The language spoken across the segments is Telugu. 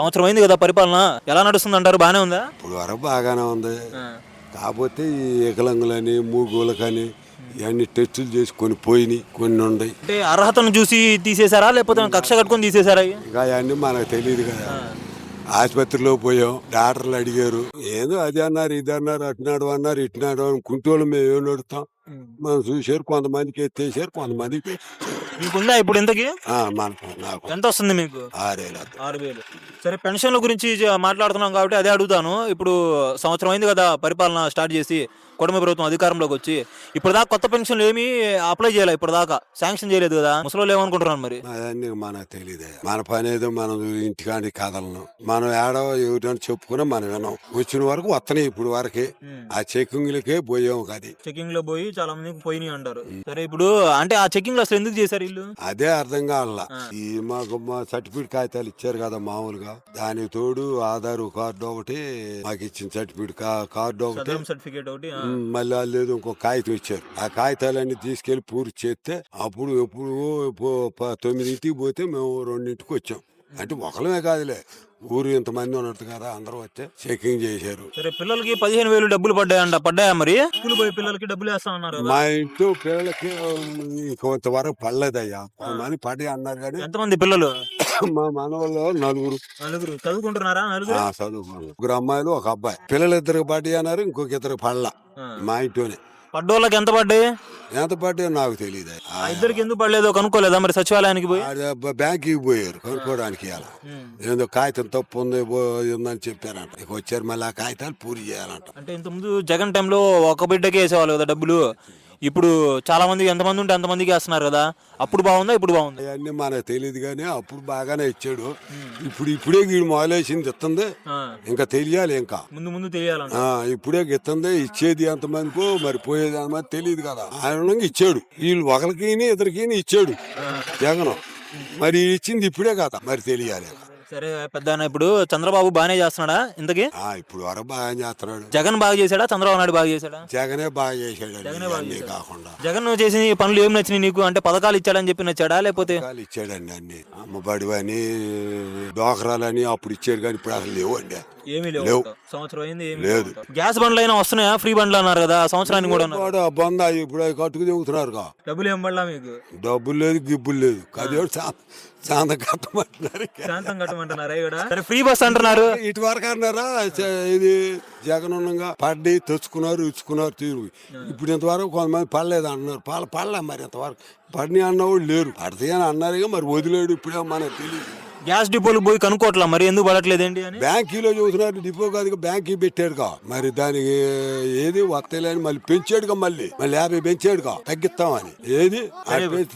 సంవత్సరం అయింది కదా పరిపాలన, ఎలా నడుస్తుంది అంటారు? బానే ఉందా? ఇప్పుడు వరకు బాగానే ఉంది. కాకపోతే ఈ వికలాంగులని మూగోళ్ళకని ఇవన్నీ టెస్టులు చేసి కొన్ని పోయినాయి, కొన్ని ఉన్నాయి. అంటే అర్హతను చూసి తీసేశారా, లేకపోతే కక్ష కట్టుకొని తీసేశారా? ఇక అవన్నీ మనకు తెలియదు కదా. ఆసుపత్రిలో పోయాం, డాక్టర్లు అడిగారు, ఏదో అది అన్నారు, ఇది అన్నారు, అటునాడు అన్నారు, ఇటునాడు కుంటోళ్ళు మేము ఏం నడుస్తాం. మనం చూసారు, కొంతమందికి ఎత్తేసారు, కొంతమందికి మీకుందా ఇప్పుడు ఇంతకి? నాకు ఎంత వస్తుంది మీకు? 6,000. 6,000. సరే, పెన్షన్ల గురించి మాట్లాడుతున్నాం కాబట్టి అదే అడుగుతాను. ఇప్పుడు సంవత్సరం అయింది కదా పరిపాలన స్టార్ట్ చేసి, కూటమి ప్రభుత్వం అధికారంలోకి వచ్చి. ఇప్పుడు దాకా కొత్త పెన్షన్లు ఏమి అప్లై చేయాలి, ఇప్పుడు దాకా శాంక్షన్ చేయలేదు కదా. ముసలోళ్ళు ఏమనుకుంటున్నాను మరి? అవన్నీ మనకు తెలియదు. మన పని ఏదో మనం ఇంటికాంటి కథలను మనం ఏడో ఏమిటని చెప్పుకున్నా మనం విన్నాం. వచ్చిన వరకు వస్తున్నాయి ఇప్పుడు వరకే. ఆ చెకింగ్లకే పోయాం. అది చెకింగ్ లో పోయి చాలా మందికి పోయినాయి అంటారు. సరే, ఇప్పుడు అంటే ఆ చెకింగ్ లో అసలు ఎందుకు చేశారు వీళ్ళు? అదే అర్థం కావాల. ఈ మాకు సర్టిఫికేట్ కాగితాలు ఇచ్చారు కదా మామూలుగా, దానికి తోడు ఆధార్ కార్డు ఒకటి, మాకు ఇచ్చిన సర్టిఫికేట్ కార్డు ఒకటి, సర్టిఫికేట్ ఒకటి, మళ్ళీ లేదు ఇంకో కాగితం ఇచ్చారు. ఆ కాగితాలన్నీ తీసుకెళ్లి పూర్తి చేస్తే అప్పుడు ఎప్పుడు 9ంటికి పోతే మేము 2ంటికి వచ్చాం. అంటే ఒకళ్ళమే కాదులే, ఊరు ఇంతమంది ఉన్నట్టు కదా, అందరూ వచ్చే చెకింగ్ చేశారు. సరే, పిల్లలకి 15,000 డబ్బులు పడ్డాయా మరి? స్కూల్ పోయి పిల్లలకి డబ్బులు వేస్తా ఉన్నారు. మా ఇంట్లో పిల్లలకి కొంతవరకు పడలేదయ్యా, కొంతమంది పడి అన్నారు. కానీ ఎంతమంది పిల్లలు? మా మనవల్లో నలుగురు చదువుకుంటున్నారా? చదువుకున్నారు. 3 అమ్మాయిలు, 1 అబ్బాయి. పిల్లలు 2 పడి అన్నారు, ఇంకొక 2 పడల. మా ఇంట్లోనే పడ్డోళ్ళకి ఎంత పడ్డాయి? ఎంత పడ్డాయో నాకు తెలియదు. ఇద్దరికి ఎందుకు పడలేదో కనుక్కోలేదా మరి? సచివాలయానికి పోయి బ్యాంకుకి పోయారు కనుక్కోవడానికి. ఏదో కాగితం తప్పు ఉందని చెప్పారంట. ఇక వచ్చారు, మళ్ళీ ఆ కాగితాలు పూర్తి చేయాలంట. అంటే ఇంతకుముందు జగన్ టైంలో ఒక బిడ్డకే వేసేవాళ్ళు కదా డబ్బులు. ఇప్పుడు చాలా మంది, ఎంతమంది ఉంటే అంతమందికి వేస్తున్నారు కదా. అప్పుడు బాగుందా, ఇప్పుడు బాగుందా? అవన్నీ మనకు తెలియదు, కానీ అప్పుడు బాగానే ఇచ్చాడు. ఇప్పుడే వీడు మొదలేసింది ఇస్తుంది, ఇంకా తెలియాలి. ఇంకా ముందు తెలియాలంట. ఇప్పుడే ఇస్తుంది. ఇచ్చేది ఎంతమందికో మరి పోయేది ఎంతమంది తెలియదు కదా. ఆయన ఇచ్చాడు, వీళ్ళు ఒకరికి ఇద్దరికి ఇచ్చాడు జగన్. మరి ఇచ్చింది ఇప్పుడే కదా, మరి తెలియాలి. సరే పెద్ద, ఇప్పుడు చంద్రబాబు బాగానే చేస్తున్నాడా ఇంతకి? ఇప్పుడు వరకు బాగా చేస్తున్నాడు. జగన్ బాగా చేశాడా, చంద్రబాబు నాయుడు బాగా చేశాడా? జగనే బాగా చేశాడు. కాకుండా జగన్ చేసిన పనులు ఏం నచ్చినాయి నీకు? అంటే పథకాలు ఇచ్చాడని చెప్పి నచ్చాడా, లేకపోతే? ఇచ్చాడండి అన్ని, అమ్మబడి అని, డోకరాలని అప్పుడు ఇచ్చాడు, కానీ ఇప్పుడు అసలు లేవు అండి. ఏమీ లేవు. సంవత్సరం అయింది, లేదు. గ్యాస్ బండ్లు అయినా వస్తున్నాయా? ఫ్రీ బండ్లు అన్నారు కదా, సంవత్సరానికి కూడా బంద్. ఇప్పుడు కట్టుకు తిరుగుతున్నారు. డబ్బులు ఏం పడలా మీకు? డబ్బులు లేదు, గిబ్బులు లేదు. కదేడు శాంతం కట్టమంటున్నారు. ఫ్రీ బస్ అంటున్నారు. ఇటు వరకు అన్నారా? ఇది జగన్ ఉండగా పడ్డి తెచ్చుకున్నారు, ఇచ్చుకున్నారు తీరు. ఇప్పుడు ఇంతవరకు కొంతమంది పడలేదు అంటున్నారు. పడలే మరి ఇంతవరకు. పడిని అన్నవాళ్ళు లేరు. పడితే అని అన్నారు, మరి వదిలేడు. ఇప్పుడే మనకు తెలియదు. గ్యాస్ డిపోలు పోయి కనుక్కోవట్లా మరి, ఎందుకు పడట్లేదేంటి అని? బ్యాంకీలో చూస్తున్నారు. డిపో కాదు, బ్యాంకీ పెట్టాడుగా. మరి దానికి ఏది వస్తలేని మళ్ళీ పెంచాడుగా, మళ్ళీ 50 పెంచాడుగా, తగ్గిస్తామని. ఏది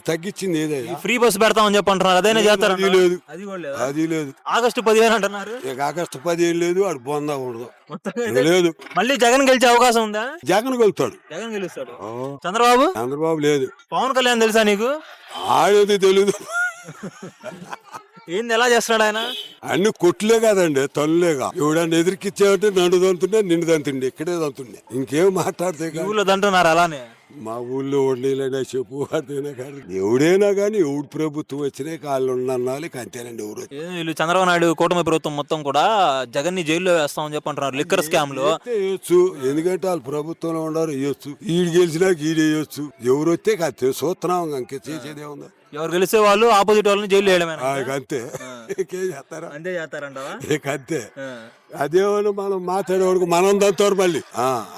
తగ్గించింది? ఏది ఫ్రీ బస్ పెడతామని చెప్పంటున్నారు. అదైనా చేస్తారు? లేదు, అది లేదు. ఆగస్టు 15 అంటున్నారు. ఆగస్టు 15 లేదు, వాడు బొందా ఉండదు, లేదు. మళ్ళీ జగన్ గెలిచే అవకాశం ఉందా? జగన్ గెలుస్తాడు. జగన్ గెలుస్తాడు. చంద్రబాబు లేదు. పవన్ కళ్యాణ్ తెలుసా నీకు? ఆడేది తెలీదు. ఏంది, ఎలా చేస్తున్నాడు ఆయన? అన్ని కొట్లే కాదండి, తల్లులేగా. ఎవడన్నా ఎదురుకిచ్చావంటే నన్ను దంతుండే, నిన్ను దంతుండే, ఇక్కడే దంతుండే. ఇంకేం మాట్లాడితే ఊళ్ళో దంటున్నారు అలానే. మా ఊళ్ళో ఓడలేనా చెప్పు వాడితేనే కాదు. ఎవడైనా కానీ ఎవడు ప్రభుత్వం వచ్చినాయి కాళ్ళు ఉన్నాలి, అంతేనండి. ఎవరు వీళ్ళు చంద్రబాబు నాయుడు కూటమి ప్రభుత్వం మొత్తం కూడా జగన్ ని జైల్లో వేస్తామని చెప్పంటున్నారు, లిక్కర్ స్కామ్ లో. వేయొచ్చు, ఎందుకంటే వాళ్ళు ప్రభుత్వంలో ఉన్నారు, వేయొచ్చు. ఈడు గెలిచినాక ఈడేయొచ్చు. ఎవరు వస్తే కాదు చూస్తున్నాం, ఇంకే చేసేదే ఉందా? ఎవరు గెలిస్తే వాళ్ళు ఆపోజిట్ వాళ్ళని జైలు వేయడమే. అంతే, ఇంకేం చేస్తారా? అంతే చేస్తారంటావా? అంతే. అదేమో మనం మాట్లాడేవాడు మనం దంతారు. మళ్ళీ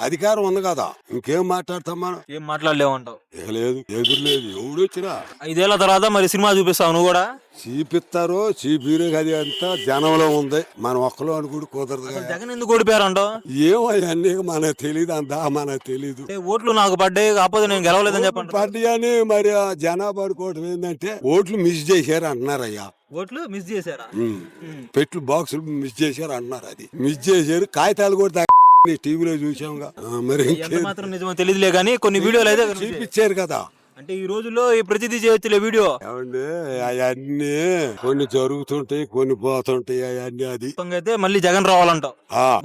అధికారం ఉంది కదా, ఇంకేం మాట్లాడతాం మనం? ఏం మాట్లాడలేమంటావు? లేదు, ఎదురు లేదు. ఎవడు వచ్చినా 5 ఏళ్ల తర్వాత మరి సినిమా చూపిస్తావు నువ్వు కూడా? చూపిస్తారో చూపిరే, అది అంతా జనంలో ఉంది. మనం ఒక్కలో అనుకుంటూ కుదరదు. జగన్ ఎందుకు ఓడిపోయారంటావు? ఏమో అన్నీ మనకు తెలియదు, అంతా మనకు తెలీదు. ఓట్లు నాకు పడ్డాయి, కాకపోతే నేను గెలవలేదని చెప్పండి. పడ్డాయి అని మరి జనాభా అనుకోవటం ఏంటంటే ఓట్లు మిస్ చేశారు అంటున్నారయ్యా. ఓట్లు మిస్ చేశారా? పెట్లు బాక్సులు మిస్ చేశారు అంటున్నారు. అది మిస్ చేశారు. కాగితాలు కూడా టీవీలో చూసాంగా. మరి మాత్రం నిజమో తెలియదులే, కానీ కొన్ని వీడియోలు అయితే చూపించారు కదా. అంటే ఈ రోజుల్లో ఈ ప్రతిదీ చేయొచ్చులే వీడియో. ఏమండి, అవన్నీ కొన్ని జరుగుతుంటాయి, కొన్ని పోతుంటాయి. అవన్నీ అది అయితే మళ్ళీ జగన్ రావాలంటావు,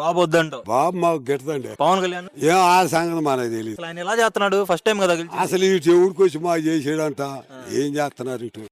బాబు వద్దంటావు? బాబు మాకు గెట్టదండి. పవన్ కళ్యాణ్ ఏం ఆ సంగతి మనకు తెలియదు. ఆయన ఎలా చేస్తున్నాడు? ఫస్ట్ టైం కదా అసలు ఇటు ఎవరికి వచ్చి మాకు చేసాడంట. ఏం చేస్తున్నారు ఇటు?